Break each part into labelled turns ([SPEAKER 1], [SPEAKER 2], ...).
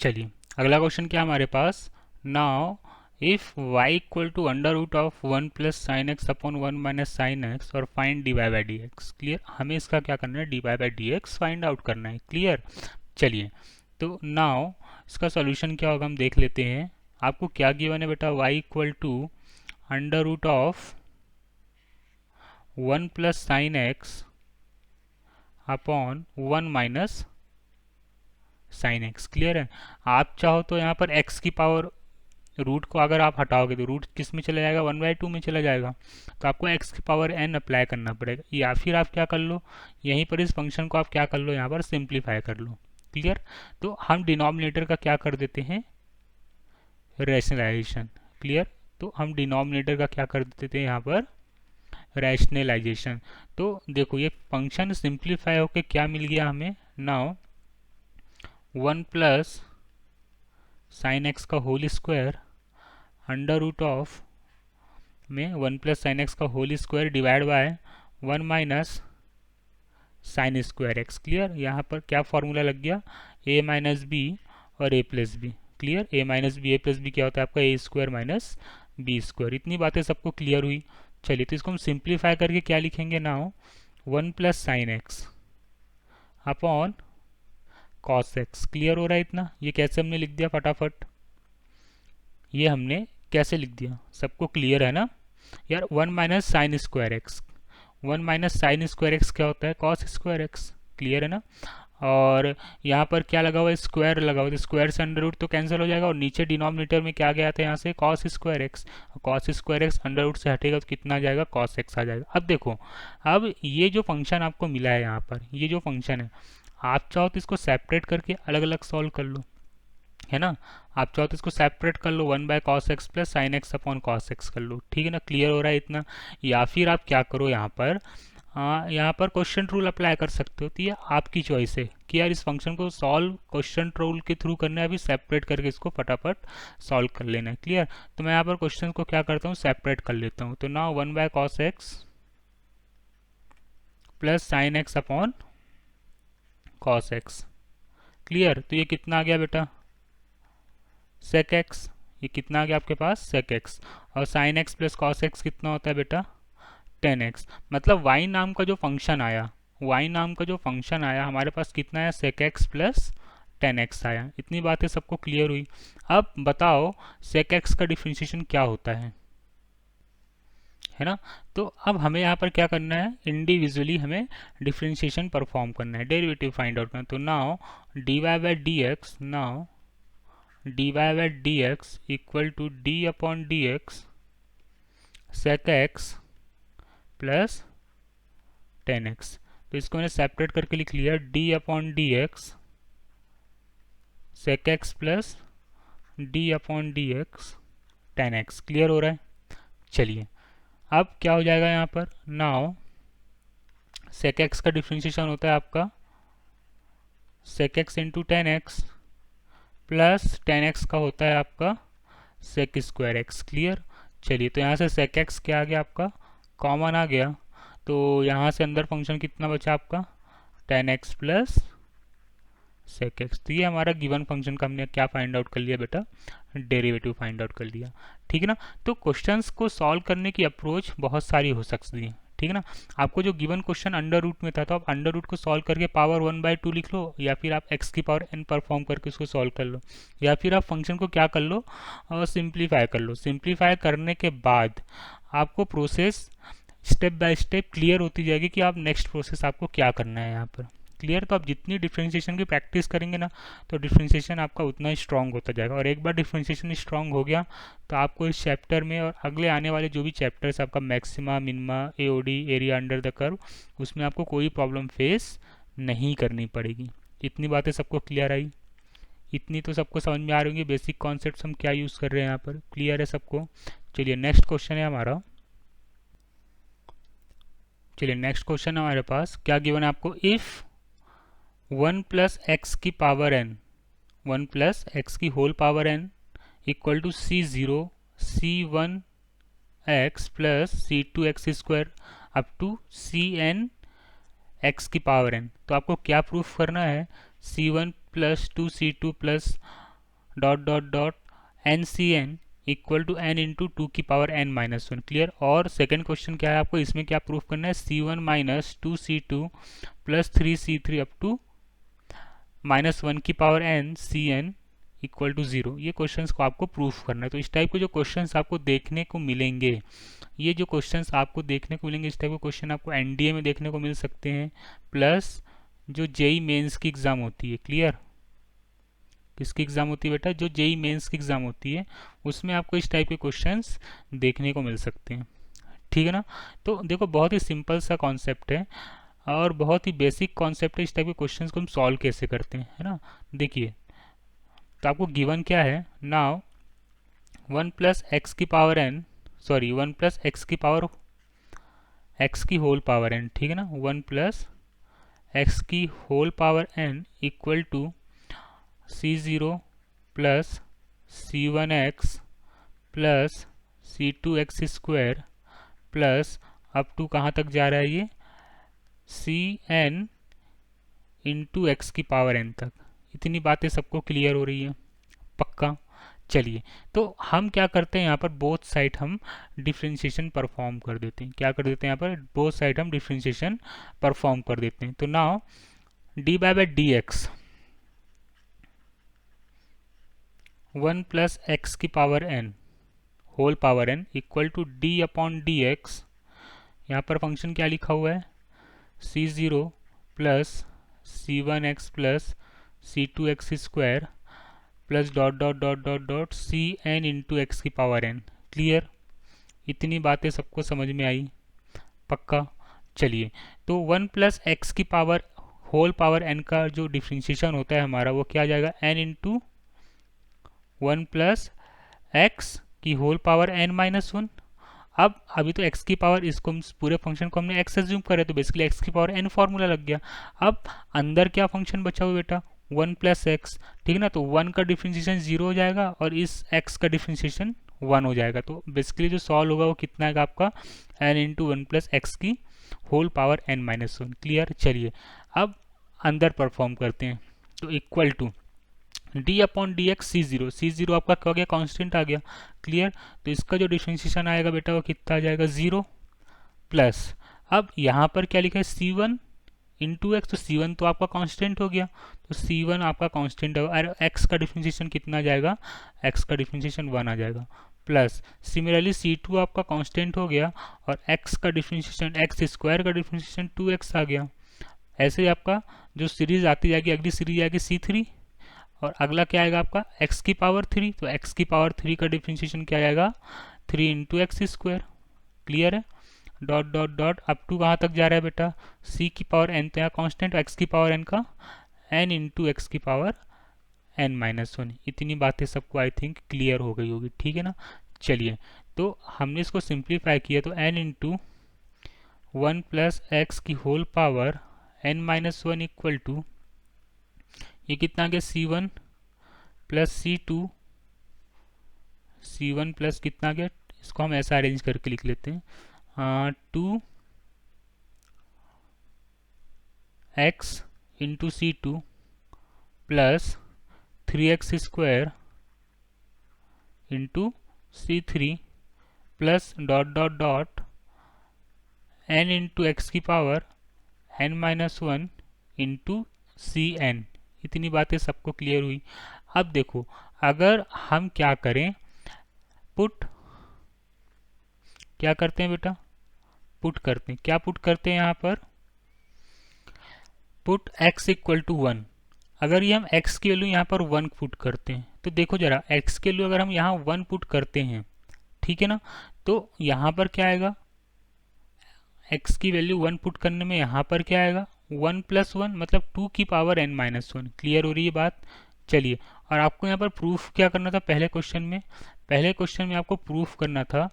[SPEAKER 1] चलिए अगला क्वेश्चन क्या हमारे पास। Now if y equal to under root of 1 plus sine x upon 1 minus sine X और find D Y by D X. Clear, हमें इसका क्या करना है, D Y by D X find out करना है। क्लियर, चलिए तो नाउ इसका सॉल्यूशन क्या होगा हम देख लेते हैं। आपको क्या गिवन है बेटा, y equal to under root of 1 plus sine x upon 1 minus sine x. Clear है, आप चाहो तो यहाँ पर x की पावर रूट को अगर आप हटाओगे तो रूट किस में चला जाएगा, 1/2 में चला जाएगा। तो आपको x की पावर n अप्लाई करना पड़ेगा, या फिर आप क्या कर लो, यहीं पर इस फंक्शन को आप क्या कर लो, यहाँ पर सिंप्लीफाई कर लो। क्लियर, तो हम डिनोमिनेटर का क्या कर देते हैं, रैशनलाइजेशन। क्लियर, तो हम डिनोमिनेटर का क्या कर देते हैं यहाँ पर, रैशनलाइजेशन। तो देखो ये फंक्शन सिंप्लीफाई होके क्या मिल गया हमें, नाउ 1 प्लस साइन एक्स का whole square under root of में 1 प्लस साइन एक्स का whole square divide by 1 minus sine square x. Clear, यहाँ पर क्या फॉर्मूला लग गया, a माइनस बी और a plus b. Clear, a minus b a plus b क्या होता है आपका, a square minus b square. इतनी बातें सबको क्लियर हुई। चलिए तो इसको हम सिंप्लीफाई करके क्या लिखेंगे, now 1 plus sine x upon cos x. Clear हो रहा है इतना, ये कैसे हमने लिख दिया फटाफट, ये हमने कैसे लिख दिया, सबको क्लियर है ना यार। 1 minus sine square x, 1 minus sine square x क्या होता है, कॉस स्क्वायर एक्स। क्लियर है ना, और यहाँ पर क्या लगा हुआ है, स्क्वायर लगा हुआ है, तो स्क्वायर से अंडर रूट तो कैंसिल हो जाएगा, और नीचे डिनोमिनेटर में क्या गया था यहाँ से, cos square x. Cos square x under root से हटेगा तो कितना आ जाएगा, कॉस एक्स आ जाएगा। अब देखो, अब ये जो फंक्शन आपको मिला है यहाँ पर, ये जो फंक्शन है, आप चाहो तो इसको सेपरेट करके अलग अलग सॉल्व कर लो, है ना। आप चाहो तो इसको सेपरेट कर लो, 1 by cos x plus sine x upon cos x कर लो, ठीक है ना। क्लियर हो रहा है इतना, या फिर आप क्या करो यहाँ पर क्वेश्चन रूल अप्लाई कर सकते हो। तो ये आपकी चॉइस है कि यार इस फंक्शन को सॉल्व क्वेश्चन रूल के थ्रू करना है, अभी सेपरेट करके इसको फटाफट सॉल्व कर लेना है। क्लियर, तो मैं यहाँ पर क्वेश्चन को क्या करता हूँ, सेपरेट कर लेता हूँ। तो ना 1 by cos x plus sine x upon cos x. Clear, तो ये कितना आ गया बेटा, सेक एक्स। ये कितना आ गया आपके पास, सेक एक्स। और sine x plus cos x कितना होता है बेटा, 10x। मतलब y नाम का जो फंक्शन आया, y नाम का जो फंक्शन आया हमारे पास कितना है, सेक एक्स प्लस 10x आया। इतनी बातें सबको क्लियर हुई। अब बताओ सेक एक्स का डिफ्रेंशिएशन क्या होता है ना। तो अब हमें यहाँ पर क्या करना है, इंडिविजुअली हमें डिफ्रेंशिएशन परफॉर्म करना है, डेरिवेटिव फाइंड आउट करना है। तो now d Y by D x, now d Y by D x equal to D upon D x sec x plus 10x। तो इसको मैंने सेपरेट करके लिख लिया, d upon D x sec x plus d upon D x 10x। Clear हो रहा है, चलिए अब क्या हो जाएगा यहाँ पर, नाउ सेक एक्स का डिफ्रेंशिएशन होता है आपका सेक x into 10x plus 10x का होता है आपका सेक स्क्वायर एक्स। क्लियर, चलिए तो यहाँ से सेक एक्स क्या आ गया आपका, कॉमन आ गया, तो यहाँ से अंदर फंक्शन कितना बचा आपका, 10x प्लस सेक एक्स। तो ये हमारा गिवन फंक्शन का हमने क्या फाइंड आउट कर लिया बेटा, डेरिवेटिव फाइंड आउट कर लिया। ठीक है ना, तो क्वेश्चंस को सॉल्व करने की अप्रोच बहुत सारी हो सकती है। ठीक है ना, आपको जो गिवन क्वेश्चन अंडर रूट में था तो आप अंडर रूट को सॉल्व करके पावर 1/2 लिख लो, या फिर आप x की पावर n परफॉर्म करके उसको सॉल्व कर लो, या फिर आप फंक्शन को क्या कर लो, सिंप्लीफाई कर लो। सिंप्लीफाई करने के बाद आपको process step by step clear होती जाएगी कि आप नेक्स्ट प्रोसेस आपको क्या करना है यहाँ पर। क्लियर, तो आप जितनी डिफ्रेंशिएशन की प्रैक्टिस करेंगे ना, तो डिफ्रेंशिएशन आपका उतना ही स्ट्रांग होता जाएगा। और एक बार डिफ्रेंशिएशन स्ट्रांग हो गया तो आपको इस चैप्टर में और अगले आने वाले जो भी चैप्टर्स आपका maxima, minima, AOD, area under the curve, उसमें आपको कोई प्रॉब्लम फेस नहीं करनी पड़ेगी। इतनी बातें सबको क्लियर आई, इतनी तो सबको समझ में आ रही होंगी बेसिक कॉन्सेप्ट हम क्या यूज़ कर रहे हैं यहाँ पर। क्लियर है सबको, चलिए नेक्स्ट क्वेश्चन है हमारा। चलिए नेक्स्ट क्वेश्चन हमारे पास क्या गिवन है आपको, इफ़ 1 प्लस एक्स की पावर n, 1 प्लस एक्स की whole power n equal to C0 C1 x plus C2 X square up to Cn x की पावर n। तो आपको क्या प्रूफ करना है, C1 plus 2 C2 plus dot dot dot N C N equal to N into two की power N minus one. Clear. और second question क्या है आपको, इसमें क्या प्रूफ करना है, C one minus two C two plus three C three up to minus one की power N C N equal to zero. ये क्वेश्चंस को आपको प्रूफ करना है। तो इस टाइप के जो क्वेश्चंस आपको देखने को मिलेंगे, ये जो क्वेश्चंस आपको देखने को मिलेंगे, इस टाइप के क्वेश्चन आपको एनडीए में देखने को मिल सकते हैं, प्लस जो जेई मेंस की एग्जाम होती है। क्लियर। किसकी एग्जाम होती है बेटा, जो जेई मेंस की एग्जाम होती है, उसमें आपको इस टाइप के क्वेश्चंस देखने को मिल सकते हैं। ठीक है ना। तो देखो बहुत ही सिंपल सा कॉन्सेप्ट है और बहुत ही बेसिक कॉन्सेप्ट है। इस टाइप के क्वेश्चंस को हम सॉल्व कैसे करते हैं, है ना। देखिए, तो आपको गिवन क्या है, नाउ वन प्लस एक्स की power n, sorry one plus x की पावर एक्स की होल पावर एन, ठीक है ना, वन प्लस एक्स की whole power N equal to c zero plus C one x plus C two x square plus up to कहाँ तक जा रहा है ये, सी एन इंटू एक्स की पावर एन तक। इतनी बातें सबको क्लियर हो रही है, पक्का। चलिए, तो हम क्या करते हैं यहाँ पर, बोथ साइड हम डिफ्रेंशिएशन परफॉर्म कर देते हैं। क्या कर देते हैं यहाँ पर, बोथ साइड हम डिफ्रेंशिएशन परफॉर्म कर देते हैं। तो now D by D X one plus x की power N whole power N equal to D upon D X, यहाँ पर फंक्शन क्या लिखा हुआ है, सी ज़ीरो प्लस सी वन एक्स प्लस सी two x square plus dot dot dot dot dot c n into x की power n. Clear. इतनी बातें सबको समझ में आई, पक्का। चलिए, तो वन प्लस एक्स की पावर होल पावर एन का जो डिफ्रेंशिएशन होता है हमारा, वो क्या आ जाएगा, N into one plus x की whole power N minus one. अब अभी तो x की पावर, इसको पूरे फंक्शन को हमने x एज्यूम करे, तो बेसिकली x की पावर n फॉर्मूला लग गया। अब अंदर क्या फंक्शन बचा हुआ बेटा, वन प्लस एक्स, ठीक है ना। तो वन का डिफ्रेंशिएशन जीरो हो जाएगा और इस x का डिफ्रेंशिएशन वन हो जाएगा। तो बेसिकली जो सॉल्व होगा वो कितना आएगा आपका, n into one plus x की whole power n minus one. Clear. चलिए, अब अंदर परफॉर्म करते हैं। तो equal to D upon D X C zero आपका क्या हो गया, कांस्टेंट आ गया। क्लियर। तो इसका जो डिफरेंशिएशन आएगा बेटा वो कितना आ जाएगा, जीरो प्लस, अब यहाँ पर क्या लिखा है, सी वन इंटू एक्स, तो सी वन तो आपका कांस्टेंट हो गया, तो सी वन आपका कांस्टेंट है और एक्स का डिफरेंशिएशन कितना आ जाएगा, एक्स का डिफरेंशिएशन वन आ जाएगा। प्लस सिमिलरली सी टू आपका कांस्टेंट हो गया और एक्स का डिफरेंशिएशन, एक्स स्क्वायर का डिफरेंशिएशन टू एक्स आ गया। ऐसे ही आपका जो सीरीज आती जाएगी, अगली सीरीज आएगी सी थ्री और अगला क्या आएगा आपका x की पावर थ्री, तो x की पावर थ्री का डिफरेंशिएशन क्या आएगा, three into X square. Clear है। Dot dot dot up to कहाँ तक जा रहा है बेटा, c की पावर n, तो यहाँ कॉन्स्टेंट x की पावर n का n इंटू एक्स की पावर n माइनस वन। इतनी बातें सबको आई थिंक क्लियर हो गई होगी, ठीक है ना। चलिए, तो हमने इसको सिंप्लीफाई किया, तो n into one plus x की whole power n minus one equal to, ये कितना आ गया, सी वन प्लस सी टू, सी वन प्लस कितना आ गया, इसको हम ऐसा अरेंज करके लिख लेते हैं, two X into C two plus three X square into C three plus dot dot dot N into x की power N minus one into सी एन। इतनी बातें सबको क्लियर हुई। अब देखो, अगर हम क्या करें, पुट, क्या करते हैं बेटा, पुट करते हैं। क्या पुट करते हैं यहाँ पर, put x equal to one. अगर ये हम x की वैल्यू यहाँ पर वन पुट करते हैं, तो देखो जरा, x की वैल्यू अगर हम यहाँ वन पुट करते हैं, ठीक है ना, तो यहाँ पर क्या आएगा, x की वैल्यू वन पुट करने में यहाँ पर क्या आएगा, वन प्लस वन, मतलब टू की power n minus one. Clear हो रही है बात। चलिए, और आपको यहाँ पर प्रूफ क्या करना था, पहले क्वेश्चन में, पहले क्वेश्चन में आपको प्रूफ करना था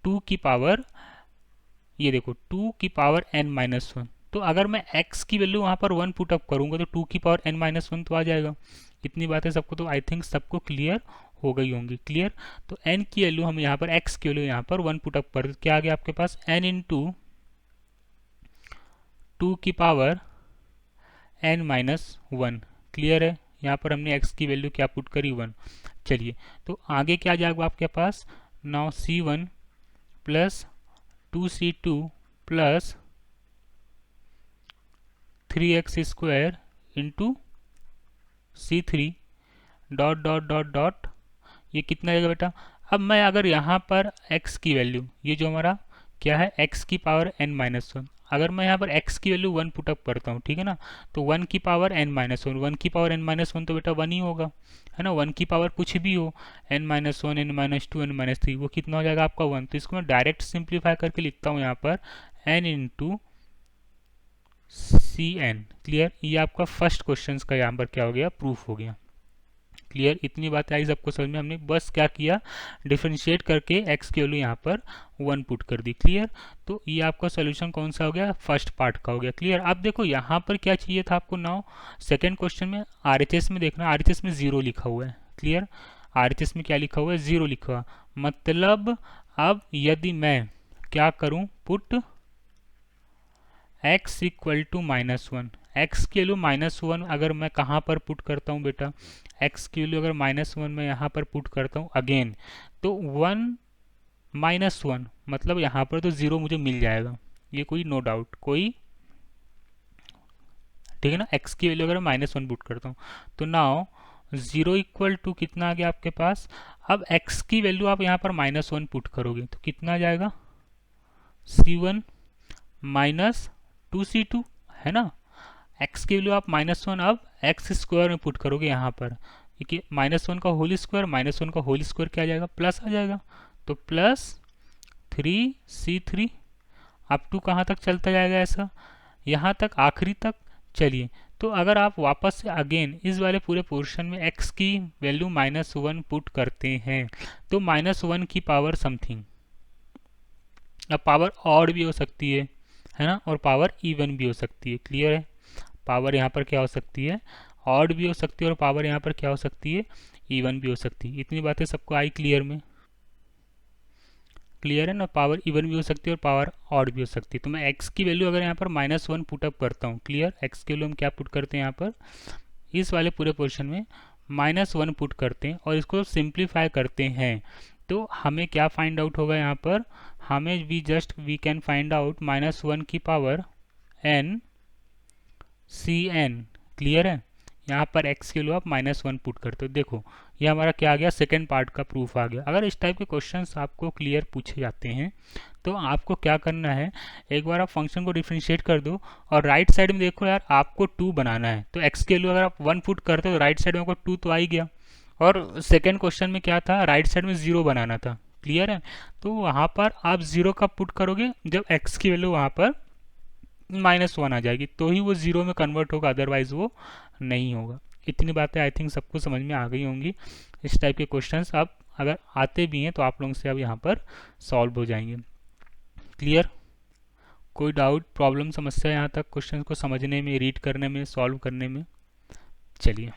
[SPEAKER 1] टू की पावर, ये देखो टू की पावर n माइनस वन। तो अगर मैं x की वैल्यू वहाँ पर वन पुट अप करूँगा तो टू की पावर n माइनस वन तो आ जाएगा। इतनी बातें सबको तो आई थिंक सबको क्लियर हो गई होंगी। क्लियर। तो n की वैल्यू हम यहाँ पर, x की वैल्यू यहाँ पर वन पुट अप कर, क्या आ गया आपके पास, n इंटू टू की power n minus one. Clear है। यहाँ पर हमने x की वैल्यू क्या पुट करी 1। चलिए तो आगे क्या जाएगा आपके पास, now c1 plus 2c2 plus 3x square into c3 dot dot dot dot, ये कितना आएगा बेटा। अब मैं अगर यहाँ पर x की वैल्यू, ये जो हमारा क्या है x की पावर n-1, अगर मैं यहाँ पर x की वैल्यू 1 पुटअप करता हूँ, ठीक है ना, तो 1 की पावर n-1, 1 की पावर n-1 तो बेटा 1 ही होगा, है ना। 1 की पावर कुछ भी हो, n-1, n-2, n-3, वो कितना हो जाएगा आपका 1। तो इसको मैं डायरेक्ट सिंप्लीफाई करके लिखता हूँ यहाँ पर n इंटू सी एन। क्लियर, ये आपका फर्स्ट क्वेश्चन का यहाँ पर क्या हो गया, प्रूफ हो गया। क्लियर, इतनी बातें आई सबको समझ में। हमने बस क्या किया, डिफरेंशिएट करके x की वैल्यू यहाँ पर 1 पुट कर दी। क्लियर, तो ये आपका सोल्यूशन कौन सा हो गया, फर्स्ट पार्ट का हो गया। क्लियर, अब देखो यहाँ पर क्या चाहिए था आपको, नाउ सेकेंड क्वेश्चन में RHS में देखना, RHS में 0 लिखा हुआ है। क्लियर, RHS में क्या लिखा हुआ है, 0 लिखा हुआ, मतलब अब यदि मैं क्या करूँ, put x equal to -1, x की वैल्यू -1 अगर मैं कहाँ पर पुट करता हूँ बेटा, x की वैल्यू अगर -1 मैं यहाँ पर पुट करता हूँ अगेन, तो 1 -1 मतलब यहाँ पर तो 0 मुझे मिल जाएगा, ये कोई नो डाउट, कोई, ठीक है ना। x की वैल्यू अगर -1 पुट करता हूँ तो नाउ 0 इक्वल टू कितना आ गया आपके पास। अब x की वैल्यू आप यहाँ पर -1 पुट करोगे तो कितना आ जाएगा, c1 माइनस 2c2, है ना। x की वैल्यू आप -1 अब x स्क्वायर में पुट करोगे यहाँ पर, देखिए -1 का होल स्क्वायर, -1 का होल स्क्वायर क्या आ जाएगा, प्लस आ जाएगा, तो प्लस 3c3 अप टू कहाँ तक चलता जाएगा ऐसा, यहाँ तक, आखिरी तक। चलिए, तो अगर आप वापस से अगेन इस वाले पूरे पोर्शन में x की वैल्यू -1 पुट करते हैं तो -1 की पावर समथिंग, अब पावर ऑड भी हो सकती है ना, और पावर इवन भी हो सकती है। क्लियर है, पावर यहाँ पर क्या हो सकती है, ऑड भी हो सकती है, और पावर यहाँ पर क्या हो सकती है, इवन भी हो सकती है। इतनी बातें सबको आई क्लियर में, क्लियर है ना, पावर इवन भी हो सकती है और पावर ऑड भी हो सकती है। तो मैं x की वैल्यू अगर यहाँ पर -1 पुटअप करता हूँ, क्लियर, x की वैल्यू हम क्या पुट करते हैं यहाँ पर, इस वाले पूरे पोर्शन में -1 पुट करते हैं और इसको सिंप्लीफाई करते हैं, तो हमें क्या फाइंड आउट होगा यहाँ पर, हमें वी कैन फाइंड आउट -1 की पावर n cn। क्लियर है, यहाँ पर x के लिए आप -1 पुट करते हो। देखो ये हमारा क्या आ गया, सेकेंड पार्ट का प्रूफ आ गया। अगर इस टाइप के क्वेश्चंस आपको क्लियर पूछे जाते हैं तो आपको क्या करना है, एक बार आप फंक्शन को डिफरेंशिएट कर दो और राइट साइड में देखो यार आपको 2 बनाना है, तो x के लिए अगर आप 1 पुट करते हो तो राइट साइड में आपको 2 तो आ ही गया, और सेकेंड क्वेश्चन में क्या था, राइट साइड में 0 बनाना था। क्लियर है, तो वहाँ पर आप 0 कब पुट करोगे, जब x की वैल्यू वहाँ पर -1 आ जाएगी तो ही वो 0 में कन्वर्ट होगा, अदरवाइज वो नहीं होगा। इतनी बातें आई थिंक सबको समझ में आ गई होंगी। इस टाइप के क्वेश्चंस अब अगर आते भी हैं तो आप लोगों से अब यहाँ पर सॉल्व हो जाएंगे। क्लियर, कोई डाउट, प्रॉब्लम, समस्या यहाँ तक क्वेश्चन को समझने में, रीड करने में, सॉल्व करने में। चलिए।